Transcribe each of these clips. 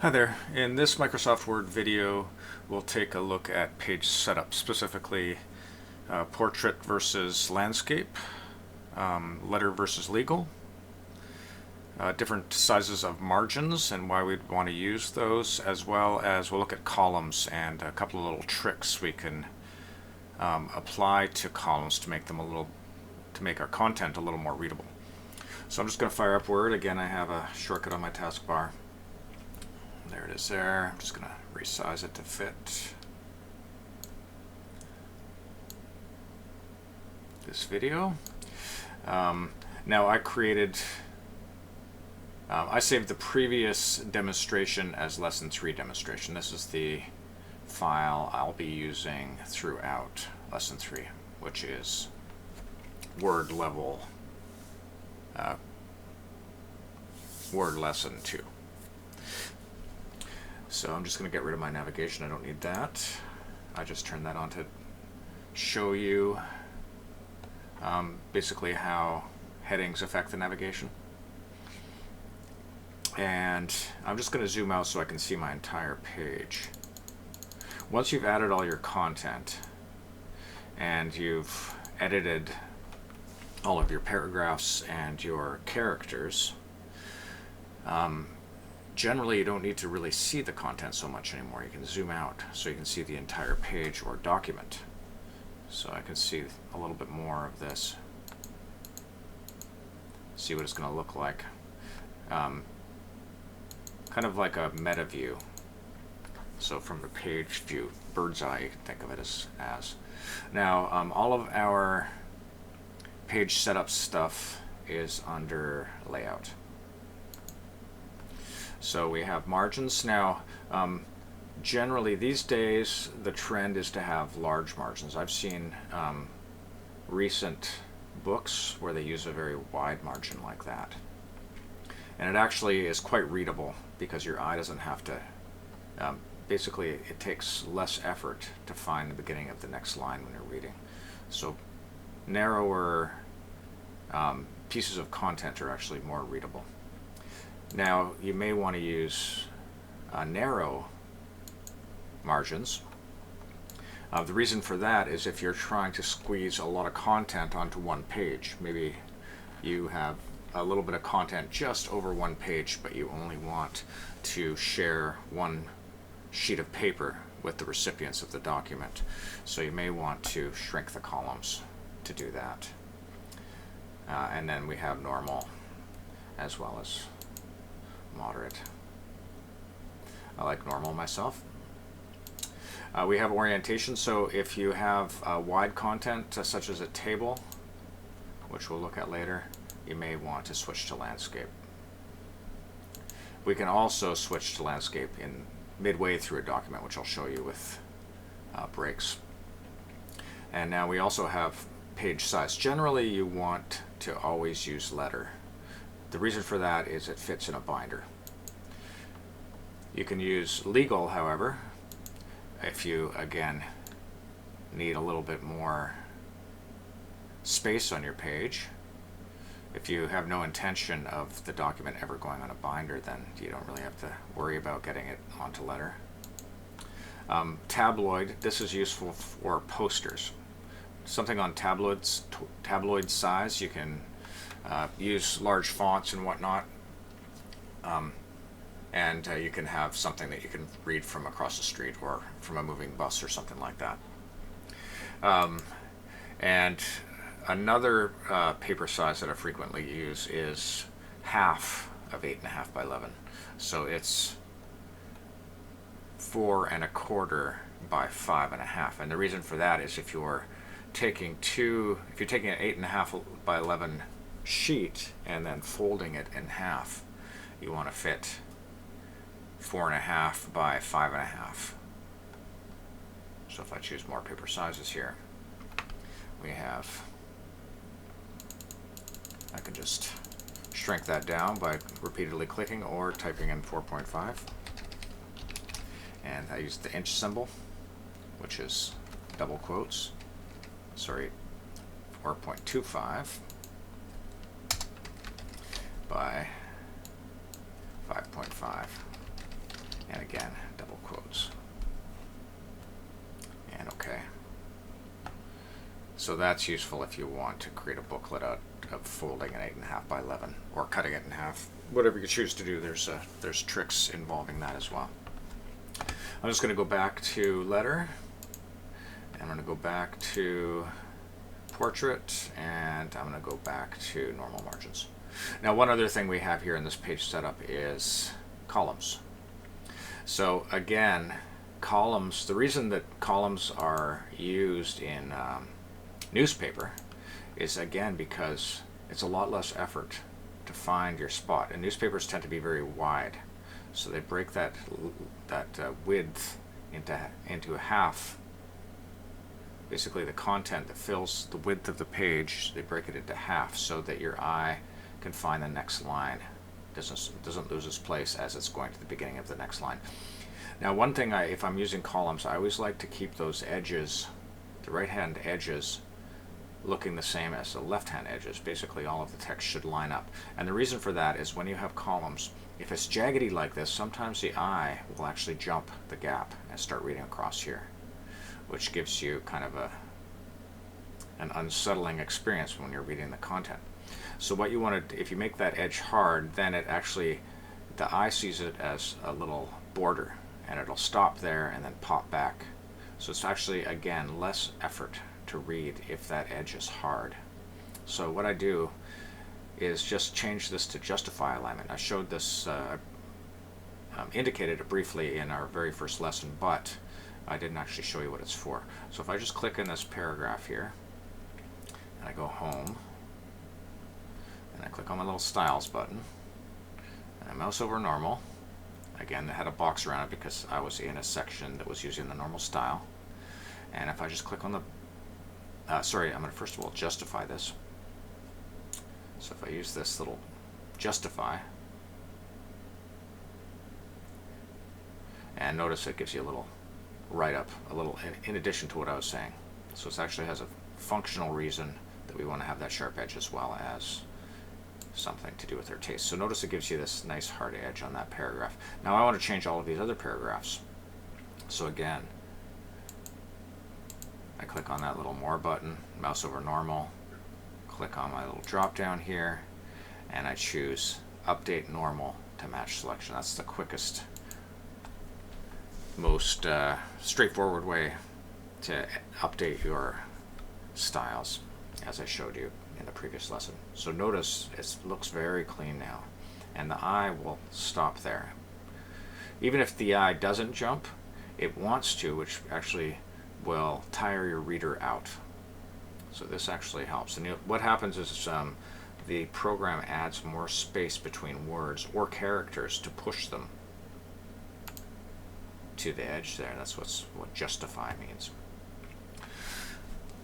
Hi there. In this Microsoft Word video, we'll take a look at page setup, specifically portrait versus landscape, letter versus legal, different sizes of margins and why we'd want to use those, as well as we'll look at columns and a couple of little tricks we can apply to columns to make them to make our content a little more readable. So I'm just going to fire up Word. Again, I have a shortcut on my taskbar. There it is there. I'm just going to resize it to fit this video. Now I saved the previous demonstration as lesson 3 demonstration. This is the file I'll be using throughout lesson 3, which is Word level Word lesson 2. So I'm just going to get rid of my navigation. I don't need that. I just turned that on to show you basically how headings affect the navigation. And I'm just going to zoom out so I can see my entire page. Once you've added all your content and you've edited all of your paragraphs and your characters, generally you don't need to really see the content so much anymore. You can zoom out so you can see the entire page or document. So I can see a little bit more of this. See what it's going to look like. Kind of like a meta view. So from the page view, bird's eye, you can think of it as. Now, all of our page setup stuff is under layout. So we have margins. Now, generally these days the trend is to have large margins. I've seen recent books where they use a very wide margin like that. And it actually is quite readable because your eye doesn't have to, basically it takes less effort to find the beginning of the next line when you're reading. So narrower pieces of content are actually more readable. Now, you may want to use narrow margins. The reason for that is if you're trying to squeeze a lot of content onto one page. Maybe you have a little bit of content just over one page, but you only want to share one sheet of paper with the recipients of the document. So you may want to shrink the columns to do that. And then we have normal as well as moderate. I like normal myself. We have orientation, so if you have wide content such as a table, which we'll look at later, you may want to switch to landscape. We can also switch to landscape in midway through a document, which I'll show you with breaks. And now we also have page size. Generally you want to always use letter. The reason for that is it fits in a binder. You can use legal, however, if you, again, need a little bit more space on your page. If you have no intention of the document ever going on a binder, then you don't really have to worry about getting it onto letter. Tabloid, this is useful for posters. Something on tabloid size, you can use large fonts and whatnot, and you can have something that you can read from across the street or from a moving bus or something like that. And another paper size that I frequently use is half of 8.5 by 11. So it's 4 1/4 by 5 1/2. And the reason for that is if you're taking an 8.5 by 11 sheet and then folding it in half, you want to fit 4 1/2 by 5 1/2. So if I choose more paper sizes here, I can just shrink that down by repeatedly clicking or typing in 4.5. And I use the inch symbol, which is double quotes. 4.25 by 5.5. And again, double quotes. And OK. So that's useful if you want to create a booklet out of folding an 8.5 by 11 or cutting it in half. Whatever you choose to do, there's tricks involving that as well. I'm just going to go back to letter. I'm going to go back to portrait, and I'm going to go back to normal margins. Now, one other thing we have here in this page setup is columns. So again, columns, the reason that columns are used in newspaper is again because it's a lot less effort to find your spot. And newspapers tend to be very wide, so they break that width into half. Basically, the content that fills the width of the page, they break it into half so that your eye can find the next line. Doesn't lose its place as it's going to the beginning of the next line. Now, one thing, if I'm using columns, I always like to keep those edges, the right-hand edges, looking the same as the left-hand edges. Basically, all of the text should line up. And the reason for that is when you have columns, if it's jaggedy like this, sometimes the eye will actually jump the gap and start reading across here, which gives you kind of an unsettling experience when you're reading the content. So what you want to, if you make that edge hard, then it actually, the eye sees it as a little border, and it'll stop there and then pop back. So it's actually, again, less effort to read if that edge is hard. So what I do is just change this to justify alignment. I showed this, indicated it briefly in our very first lesson, but I didn't actually show you what it's for. So if I just click in this paragraph here, and I go home, and I click on my little styles button, and I mouse over normal. Again, it had a box around it because I was in a section that was using the normal style. And if I just click on the, I'm going to first of all justify this. So if I use this little justify, and notice it gives you a little write-up, a little in addition to what I was saying. So it actually has a functional reason that we want to have that sharp edge as well as something to do with their taste. So notice it gives you this nice hard edge on that paragraph. Now I want to change all of these other paragraphs. So again, I click on that little more button, mouse over normal, click on my little drop down here, and I choose update normal to match selection. That's the quickest, most straightforward way to update your styles, as I showed you in the previous lesson. So notice it looks very clean now, and the eye will stop there. Even if the eye doesn't jump, it wants to, which actually will tire your reader out. So this actually helps. And what happens is the program adds more space between words or characters to push them to the edge there. That's what justify means.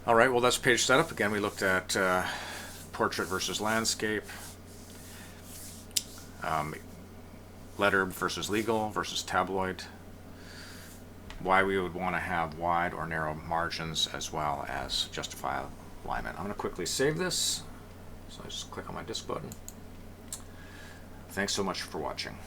All right, well, that's page setup. Again, we looked at portrait versus landscape, letter versus legal versus tabloid, why we would want to have wide or narrow margins, as well as justify alignment. I'm going to quickly save this. So I just click on my disk button. Thanks so much for watching.